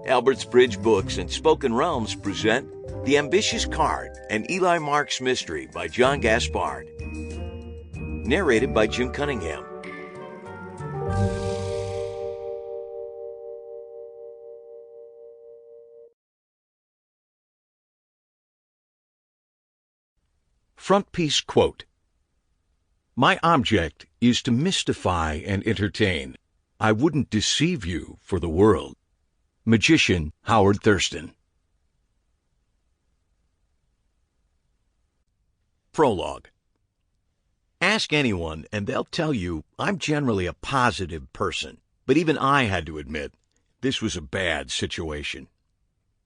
Albert's Bridge Books and Spoken Realms present The Ambitious Card, an Eli Marks mystery by John Gaspard. Narrated by Jim Cunningham. Frontpiece quote: "My object is to mystify and entertain. I wouldn't deceive you for the world." Magician Howard Thurston. Prologue. Ask anyone and they'll tell you I'm generally a positive person, but even I had to admit this was a bad situation.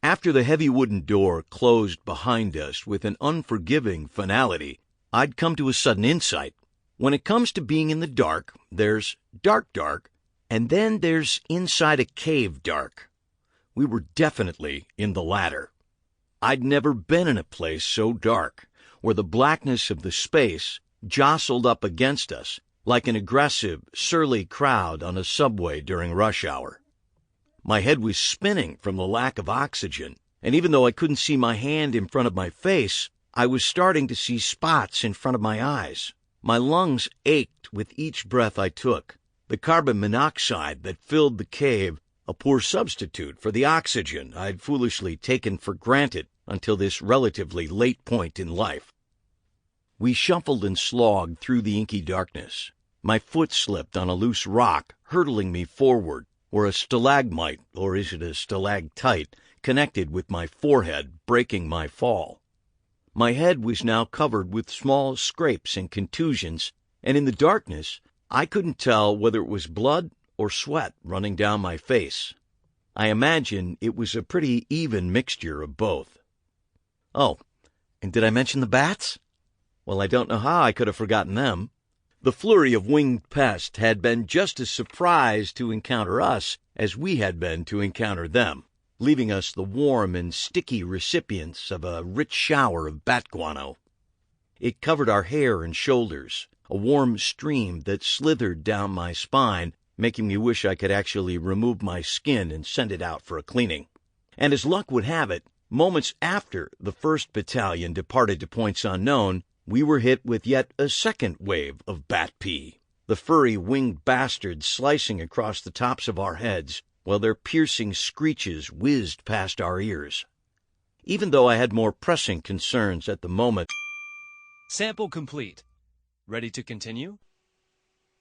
After the heavy wooden door closed behind us with an unforgiving finality, I'd come to a sudden insight. When it comes to being in the dark, there's dark, and then there's inside a cave dark. We were definitely in the latter. I'd never been in a place so dark, where the blackness of the space jostled up against us like an aggressive, surly crowd on a subway during rush hour. My head was spinning from the lack of oxygen, and even though I couldn't see my hand in front of my face, I was starting to see spots in front of my eyes. My lungs ached with each breath I took. The carbon monoxide that filled the cave, a poor substitute for the oxygen I'd foolishly taken for granted until this relatively late point in life. We shuffled and slogged through the inky darkness. My foot slipped on a loose rock, hurtling me forward, where a stalagmite, or is it a stalactite, connected with my forehead, breaking my fall. My head was now covered with small scrapes and contusions, and in the darkness I couldn't tell whether it was blood or sweat running down my face. I imagine it was a pretty even mixture of both. Oh, and did I mention the bats? Well, I don't know how I could have forgotten them. The flurry of winged pests had been just as surprised to encounter us as we had been to encounter them, leaving us the warm and sticky recipients of a rich shower of bat guano. It covered our hair and shoulders, a warm stream that slithered down my spine, making me wish I could actually remove my skin and send it out for a cleaning. And as luck would have it, moments after the 1st Battalion departed to points unknown, we were hit with yet a second wave of bat pee, the furry winged bastards slicing across the tops of our heads, while their piercing screeches whizzed past our ears. Even though I had more pressing concerns at the moment. Sample complete. Ready to continue?